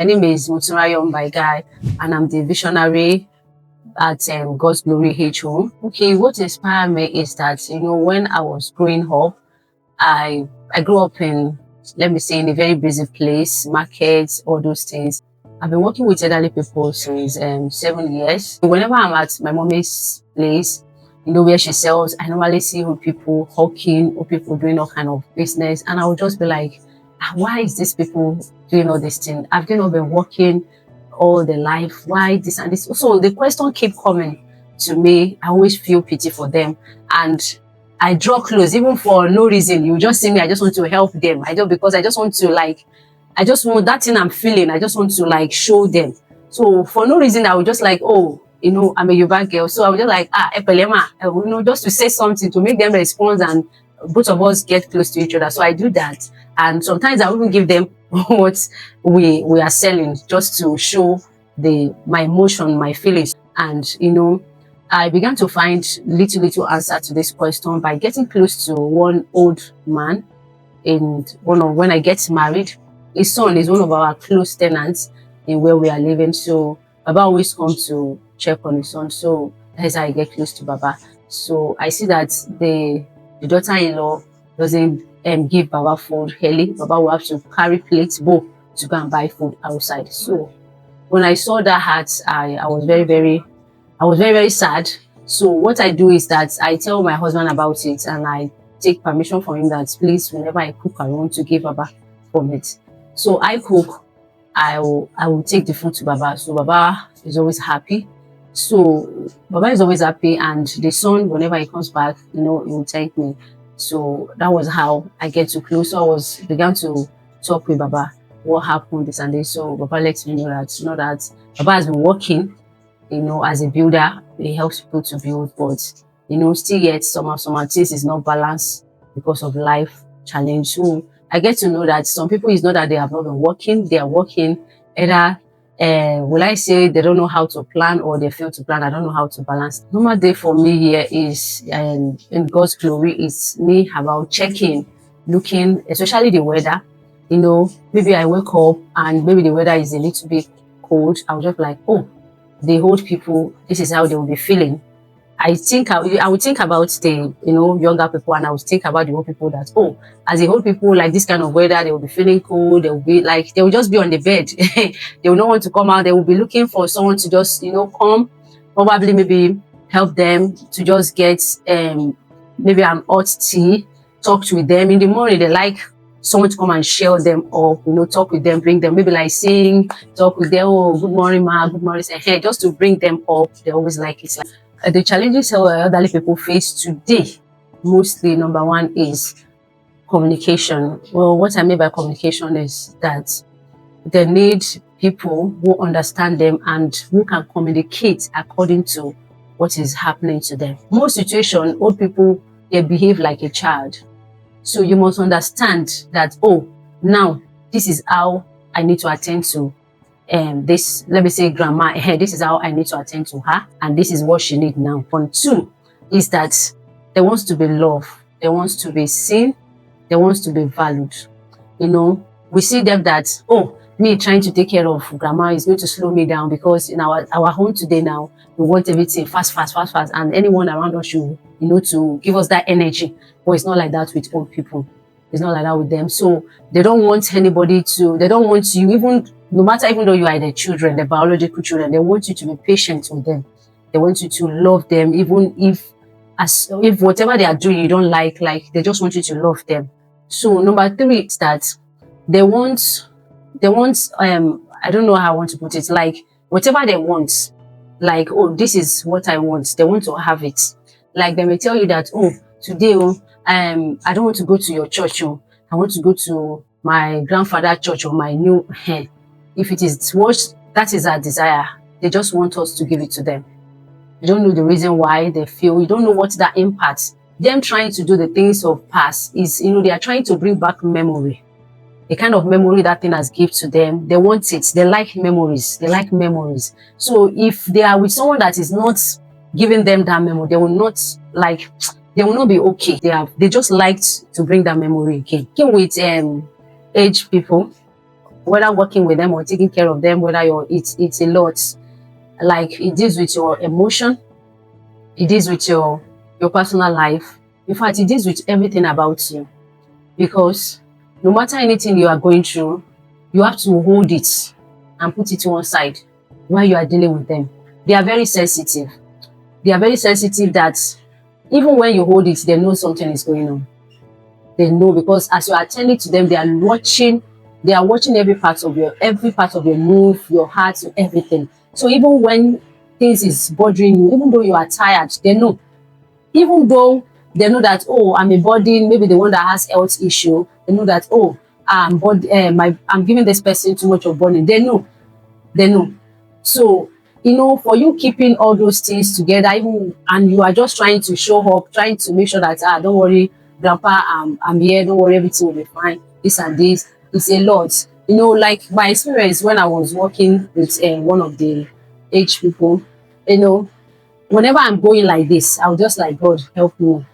My name is Muturayon by Guy, and I'm the visionary at God's Glory HO. Okay, what inspired me is that, when I was growing up, I grew up in, let me say, in a very busy place, markets, all those things. I've been working with elderly people since 7 years. Whenever I'm at my mommy's place, where she sells, I normally see old people hawking, old people doing all kind of business, and I would just be like, why is these people doing all this thing? I've been working all the life. Why this and this? So the question keep coming to me. I always feel pity for them, and I draw close even for no reason. You just see me. I just want to help them. Because I just want to I just want that thing I'm feeling. I just want to show them. So for no reason, I would just I'm a Yoruba girl. So I would just epelema, just to say something to make them respond and both of us get close to each other. So I do that. And sometimes I will even give them what we are selling just to show my emotion, my feelings. And I began to find little answer to this question by getting close to one old man when I get married. His son is one of our close tenants in where we are living. So Baba always comes to check on his son. So that's how I get close to Baba. So I see that the daughter-in-law doesn't give Baba food early. Baba will have to carry plates, bowl to go and buy food outside. So when I saw that heart, I was very sad. So what I do is that I tell my husband about it, and I take permission from him that please, whenever I cook, I want to give Baba from it. So I cook, I will take the food to Baba. So Baba is always happy. So Baba is always happy, and the son, whenever he comes back, he will thank me. So that was how I get too close. So I began to talk with Baba. What happened this and this? So Baba lets me know that Baba has been working, as a builder. He helps people to build, but still yet some things is not balanced because of life challenge. So I get to know that some people, is not that they have not been working, they are working. Either will I say they don't know how to plan, or they fail to plan. I don't know how to balance. Normal day for me here is in God's glory is me about checking, looking, especially the weather. Maybe I wake up and maybe the weather is a little bit cold. I'll just the old people, this is how they will be feeling. I would think about the younger people, and I would think about the old people that as the old people, like this kind of weather, they will be feeling cold. They will be they will just be on the bed. They will not want to come out. They will be looking for someone to just come, probably maybe help them to just get maybe an hot tea, talk with them in the morning. They like someone to come and share them up, talk with them, bring them, maybe sing, talk with them. Oh, good morning, ma, good morning. Just to bring them up. They always like it. The challenges elderly people face today, mostly number one is communication. Well, what I mean by communication is that they need people who understand them and who can communicate according to what is happening to them. Most situations, old people, they behave like a child. So you must understand that, now this is how I need to attend to this, let me say, grandma. This is how I need to attend to her, and this is what she needs now. Point two is that they want to be loved, they want to be seen, they want to be valued. We see them that, me trying to take care of grandma is going to slow me down, because in our home today now, we want everything fast, and anyone around us should, to give us that energy. But it's not like that with old people. It's not like that with them. So they don't want anybody they don't want you, even though you are the children, the biological children, they want you to be patient with them. They want you to love them, even if whatever they are doing you don't like, they just want you to love them. So number three is that they want, I don't know how I want to put it, whatever they want, this is what I want, they want to have it. They may tell you that, today, I don't want to go to your church, I want to go to my grandfather's church or my new if it is what that is our desire, they just want us to give it to them. You don't know the reason why they feel, you don't know what that impacts. Them trying to do the things of past is, they are trying to bring back memory. The kind of memory that thing has given to them, they want it. They like memories. So if they are with someone that is not giving them that memory, they will not be okay. They just liked to bring that memory again. With aged people, whether working with them or taking care of them, whether it's a lot. Like it deals with your emotion, it deals with your personal life. In fact, it deals with everything about you, because no matter anything you are going through, you have to hold it and put it to one side while you are dealing with them. They are very sensitive. They are very sensitive that even when you hold it, they know something is going on. They know, because as you are attending to them, they are watching. They are watching every part of your move, your heart, everything. So even when things is bothering you, even though you are tired, they know. Even though they know that, oh, I'm a burden, maybe the one that has health issue, they know that, oh, I'm giving this person too much of burden. They know. They know. So, for you keeping all those things together, even and you are just trying to show up, trying to make sure that, don't worry, grandpa, I'm here, don't worry, everything will be fine. This and this, it's a lot. Like my experience when I was working with one of the age people, whenever I'm going like this, I'll just like, God help me,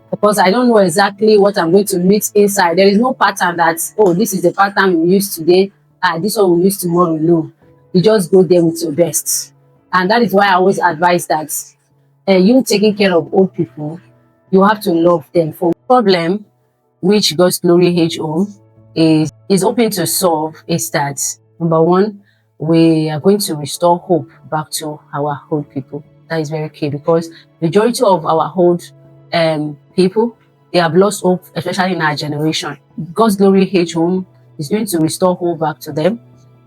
because I don't know exactly what I'm going to meet inside. There is no pattern that, oh, this is the pattern we use today, this one we use tomorrow. No, you just go there with your best. And that is why I always advise that you taking care of old people, you have to love them. For problem which God's Glory Home is hoping to solve is that, number one, we are going to restore hope back to our old people. That is very key, because majority of our old people, they have lost hope, especially in our generation. God's Glory Home is going to restore hope back to them,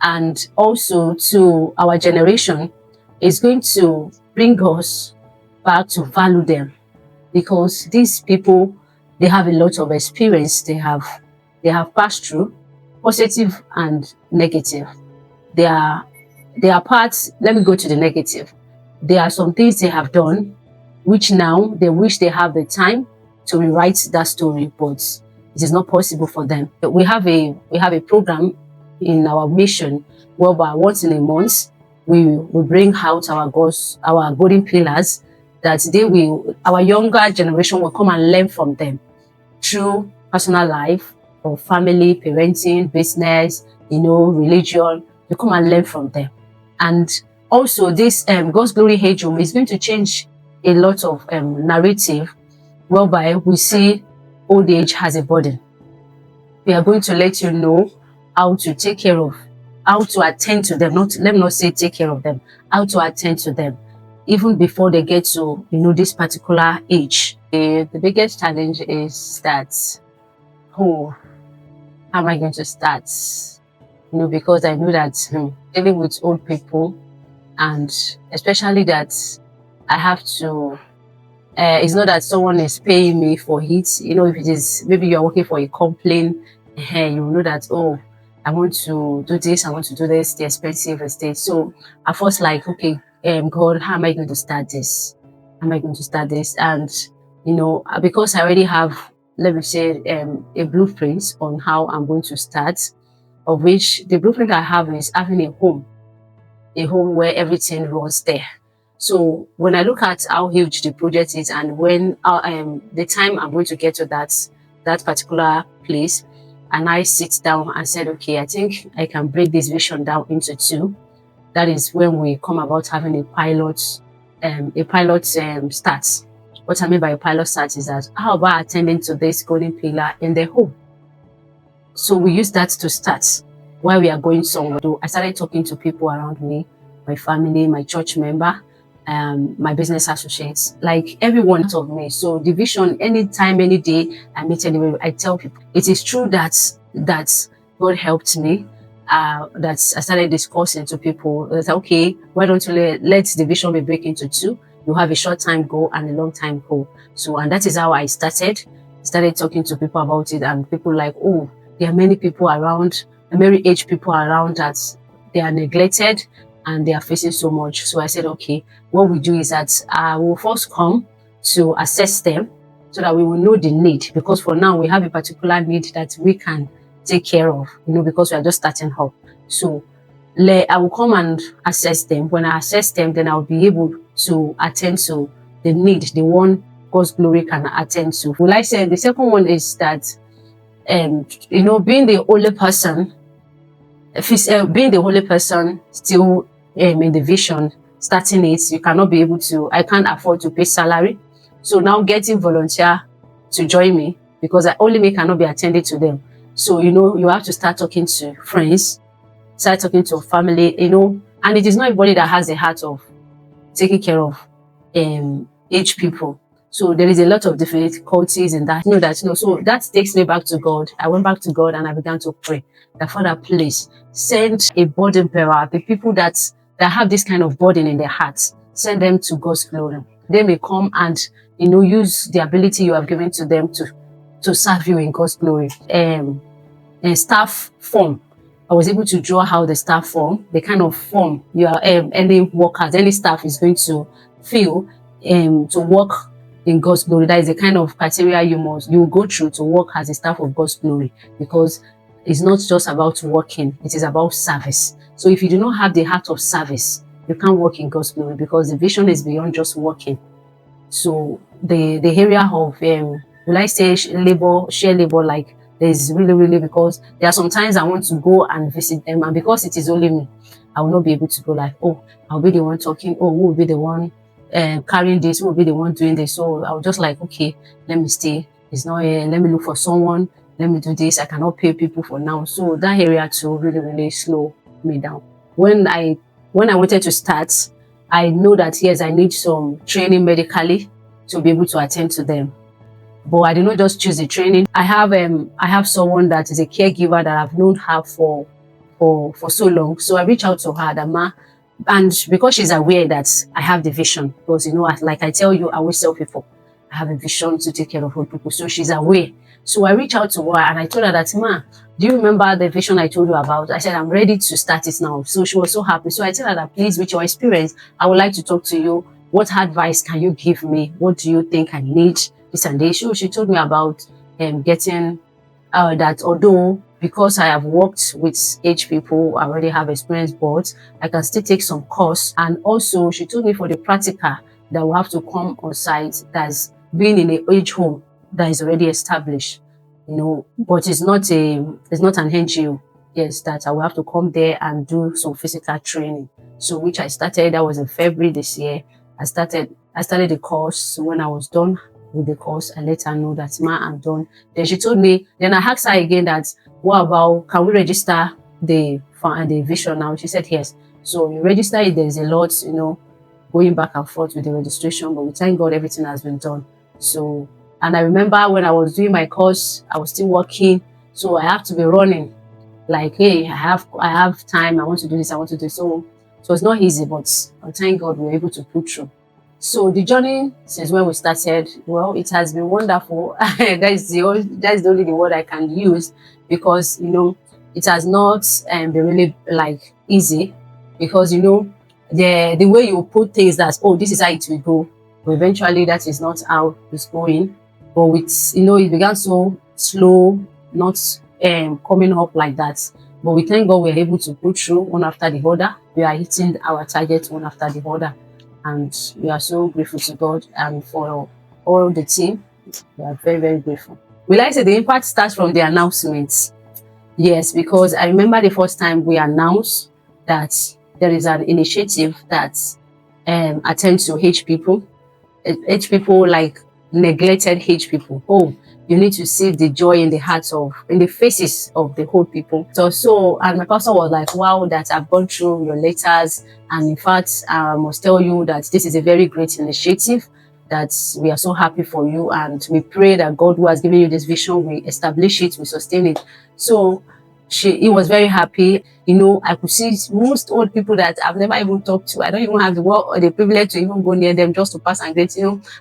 and also to our generation is going to bring us back to value them, because these people, they have a lot of experience. They have passed through positive and negative. There are parts. Let me go to the negative. There are some things they have done which now they wish they have the time to rewrite that story, but it is not possible for them. We have a program in our mission whereby once in a month we bring out our golden pillars, that our younger generation will come and learn from them through personal life or family, parenting, business, religion. You come and learn from them. And also this God's Glory Home is going to change a lot of narrative whereby we see old age as a burden. We are going to let you know how to take care of, how to attend to them. Let me not say take care of them, how to attend to them even before they get to this particular age. The biggest challenge is that, how am I going to start? Because I know that dealing with old people, and especially that I have to, it's not that someone is paying me for it. If it is, maybe you're working for a complaint, you know that, oh, I want to do this, I want to do this, the expensive estate. So I first like, okay, God, how am I going to start this? How am I going to start this? And, because I already have, let me say, a blueprint on how I'm going to start, of which the blueprint I have is having a home where everything runs there. So when I look at how huge the project is, and when the time I'm going to get to that particular place, and I sit down and said, okay, I think I can break this vision down into two. That is when we come about having a pilot start. What I mean by a pilot start is that, how about attending to this golden pillar in the home? So we use that to start while we are going somewhere. I started talking to people around me, my family, my church member, my business associates, like everyone of me. So the vision, anytime, any day I meet anywhere, I tell people. It is true that God helped me. That I started discussing to people. That okay, why don't you let the vision be break into two? You have a short time goal and a long time goal. So, and that is how I started talking to people about it, and people like, oh, there are many people around, very aged people around, that they are neglected and they are facing so much. So I said, okay, what we do is that we'll first come to assess them so that we will know the need, because for now we have a particular need that we can take care of, because we are just starting up. So I will come and assess them. When I assess them, then I'll be able to attend to the need, the one God's Glory can attend to. Well, I said the second one is that, being the older person, If it's, being the only person still in the vision, starting it, you cannot be able to, I can't afford to pay salary. So now getting volunteer to join me, because I only me cannot be attending to them. So, you have to start talking to friends, start talking to family, and it is not everybody that has a heart of taking care of aged people. So there is a lot of difficulties in that. So that takes me back to God. I went back to God and I began to pray that, Father, please send a burden bearer, the people that have this kind of burden in their hearts, send them to God's glory. They may come and use the ability you have given to them to serve you in God's glory. Staff form. I was able to draw how the staff form, the kind of form any workers, any staff is going to fill to work in God's glory. That is the kind of criteria you will go through to work as a staff of God's glory, because it's not just about working, it is about service. So if you do not have the heart of service, you can't work in God's glory, because the vision is beyond just working. So the area of will I say share labor, like, there's really, because there are sometimes I want to go and visit them, and because it is only me, I will not be able to go, like, oh, I'll be the one talking, oh, who will be the one carrying this, who will be the one doing this. So I'll just like, okay, let me stay. It's not here. Let me look for someone. Let me do this. I cannot pay people for now. So that area too really slow me down. When I wanted to start, I know that yes, I need some training medically to be able to attend to them. But I did not just choose the training. I have someone that is a caregiver that I've known her for so long. So I reached out to her, and because she's aware that I have the vision, because like I tell you, I always tell people I have a vision to take care of old people. So she's aware. So I reached out to her and I told her that, Ma, do you remember the vision I told you about? I said, I'm ready to start it now. So she was so happy. So I told her that, please, with your experience, I would like to talk to you. What advice can you give me? What do you think I need? This and this. She told me about getting that, although because I have worked with aged people, I already have experience, but I can still take some course. And also she told me for the practical that we have to come on site, that's being in an age home that is already established, but it's not an NGO. Yes, that I will have to come there and do some physical training. So which I started, that was in February this year. I started the course. When I was done with the course, I let her know that, Ma, I'm done. Then she told me, then I asked her again that, what about, can we register the vision now? She said yes. So you register it, there's a lot, going back and forth with the registration, but we thank God everything has been done. So, and I remember when I was doing my course, I was still working, so I have to be running, like, hey, I have time, I want to do this, I want to do this. So it's not easy, but thank God we were able to pull through. So the journey since when we started, well, it has been wonderful. That's the only word I can use, because it has not been really like easy, because the way you put things, that, oh, this is how it will go, but eventually that is not how it's going. But with it began so slow, not coming up like that. But we thank God we're able to pull through one after the other. We are hitting our target one after the other. And we are so grateful to God and for all the team. We are very, very grateful. We like to say the impact starts from the announcements. Yes, because I remember the first time we announced that there is an initiative that attends to aged people. Aged people, like neglected aged people. Oh, you need to see the joy in the faces of the old people. And my pastor was like, wow, that I've gone through your letters, and in fact, I must tell you that this is a very great initiative, that we are so happy for you, and we pray that God, who has given you this vision, will establish it, will sustain it. So he was very happy. I could see most old people that I've never even talked to. I don't even have the privilege to even go near them, just to pass and greet.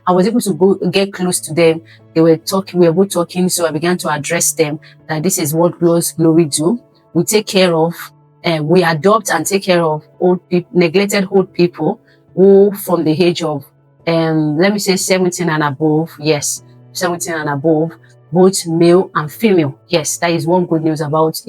I was able to get close to them. They were talking, we were both talking. So I began to address them that this is what God's glory do. We take care of, we adopt and take care of old people, neglected old people, who from the age of, let me say 17 and above. Yes, 17 and above. Both male and female. Yes, that is one good news about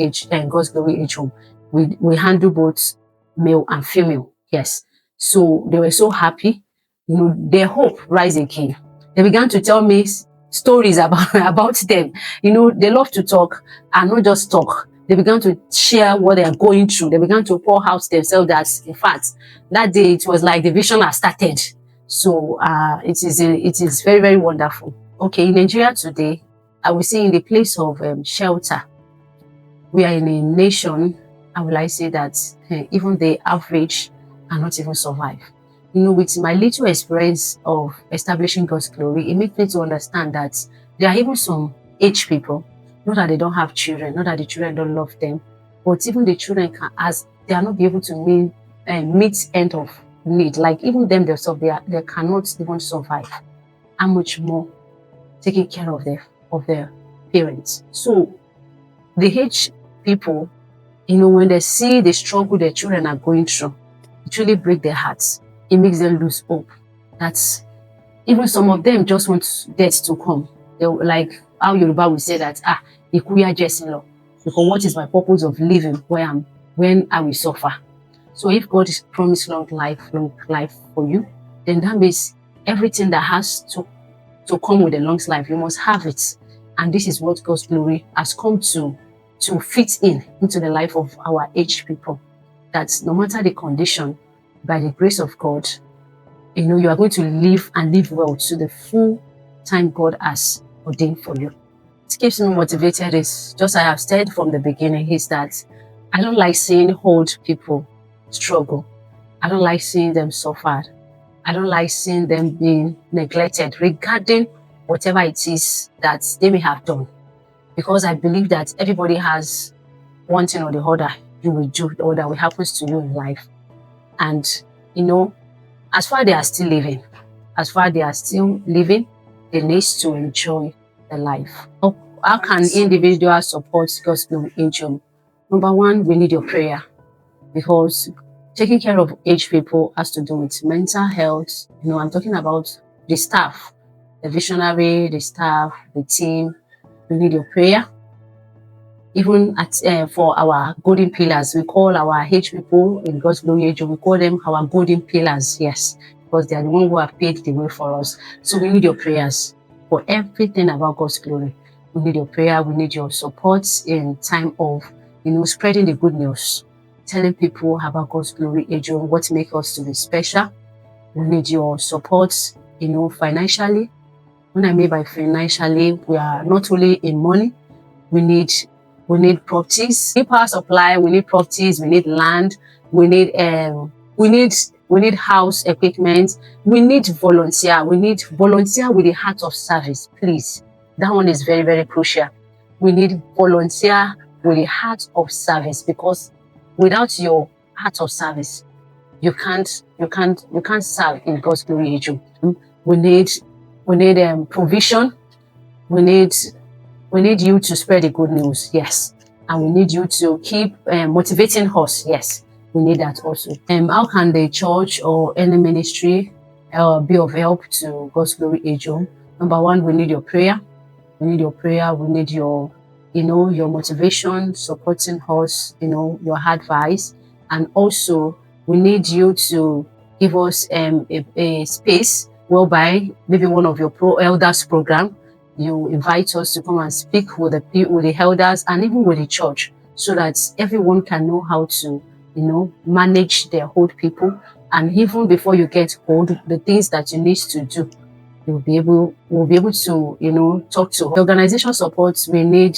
God's glory age home. We handle both male and female. Yes. So they were so happy. Their hope rise again. They began to tell me stories about them. They love to talk, and not just talk. They began to share what they are going through. They began to pour out themselves. That, in fact, that day it was like the vision has started. So it is very, very wonderful. Okay, in Nigeria today, I will say in the place of shelter, we are in a nation, I will like say that even the average cannot even survive. You know, with my little experience of establishing God's glory, it makes me to understand that there are even some aged people, not that they don't have children, not that the children don't love them, but even the children can, as they are not be able to meet end of need, like even them themselves, they cannot even survive. How much more taking care of their parents? So the aged people, you know, when they see the struggle their children are going through, it really breaks their hearts. It makes them lose hope. That's even some of them just want death to come. They like how Yoruba will say that, ikuya jesilo. Because what is my purpose of living when I will suffer? So if God is promised long life for you, then that means everything that has to come with a long life, you must have it. And this is what God's glory has come to fit into the life of our aged people. That no matter the condition, by the grace of God, you know, you are going to live and live well to the full time God has ordained for you. It keeps me motivated is just I have said from the beginning is that I don't like seeing old people struggle. I don't like seeing them suffer. I don't like seeing them being neglected regarding whatever it is that they may have done. Because I believe that everybody has one thing or the other you will do or that will happen to you in life. And, you know, as far as they are still living, they need to enjoy the life. How can individuals support God's glory angel? Number one, we need your prayer, because taking care of aged people has to do with mental health. You know, I'm talking about the staff, the visionary, the staff, the team. We need your prayer. Even for our golden pillars, we call our aged people in God's glory angel, we call them our golden pillars, yes, because they are the ones who have paved the way for us. So we need your prayers for everything about God's glory. We need your prayer. We need your support in time of, you know, spreading the good news, telling people about God's glory angel, what makes us to be special. We need your support, you know, financially. When I mean by financially, we are not only in money. We need properties, we need power supply, we need properties, we need land, we need house equipment, we need volunteer with the heart of service, please. That one is very, very crucial. We need volunteer with the heart of service, because without your heart of service, you can't serve in God's glory angel. We need provision. We need you to spread the good news, yes. And we need you to keep motivating us, yes. We need that also. How can the church or any ministry be of help to God's glory angel? Number one, we need your prayer. We need your prayer. We need your, you know, your motivation, supporting us, you know, your advice. And also, we need you to give us a space whereby maybe one of your elders program, you invite us to come and speak with the elders and even with the church, so that everyone can know how to, you know, manage their old people. And even before you get old, the things that you need to do, we'll be able to, you know, talk to. The organization supports, we need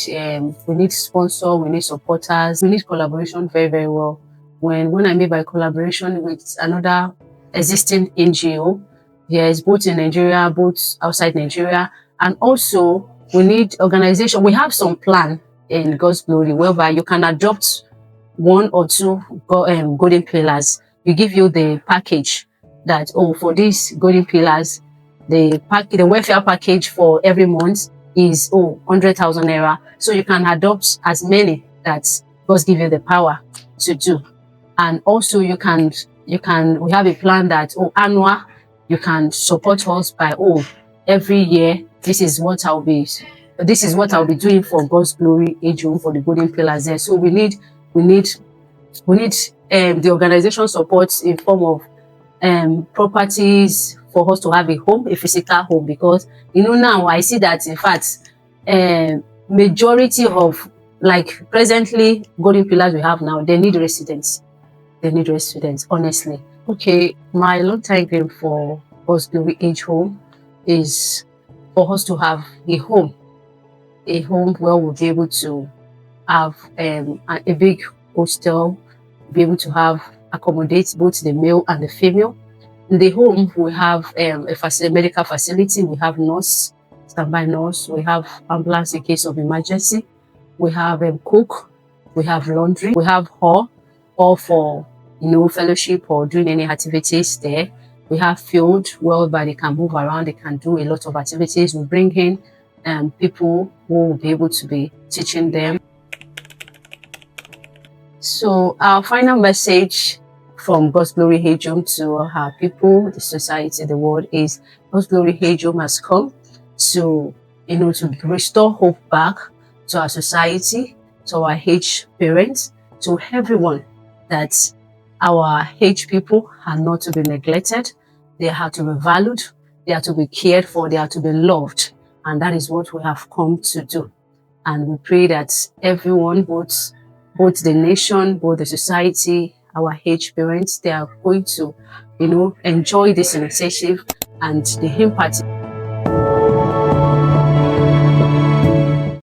sponsor, we need supporters, we need collaboration very, very well. When I mean by collaboration with another existing NGO, yes, both in Nigeria, both outside Nigeria. And also, we need organization. We have some plan in God's glory whereby you can adopt one or two golden pillars. We give you the package that, for these golden pillars, the welfare package for every month is 100,000 naira. So you can adopt as many that God give you the power to do. And also we have a plan that annual, you can support us by every year. This is what I'll be doing for God's glory angel, for the golden pillars there. So we need the organization support in form of properties for us to have a home, a physical home, because, you know, now I see that in fact majority of like presently, golden pillars we have now, they need residents. They need residents, honestly. Okay, my long time dream for God's Glory Age Home is for us to have a home where we'll be able to have a big hostel, be able to have accommodate both the male and the female. In the home, we have a medical facility, we have nurse, standby nurse, we have ambulance in case of emergency, we have cook, we have laundry, we have hall for fellowship or doing any activities there. We have field whereby they can move around, they can do a lot of activities. We bring in people who will be able to be teaching them. So our final message from God's Glory Age Home to our people, the society, the world is God's Glory Age Home has come to to restore hope back to our society, to our age parents, to everyone, that our age people are not to be neglected. They are to be valued, they are to be cared for, they are to be loved. And that is what we have come to do. And we pray that everyone, both the nation, both the society, our age parents, they are going to, enjoy this initiative and the impact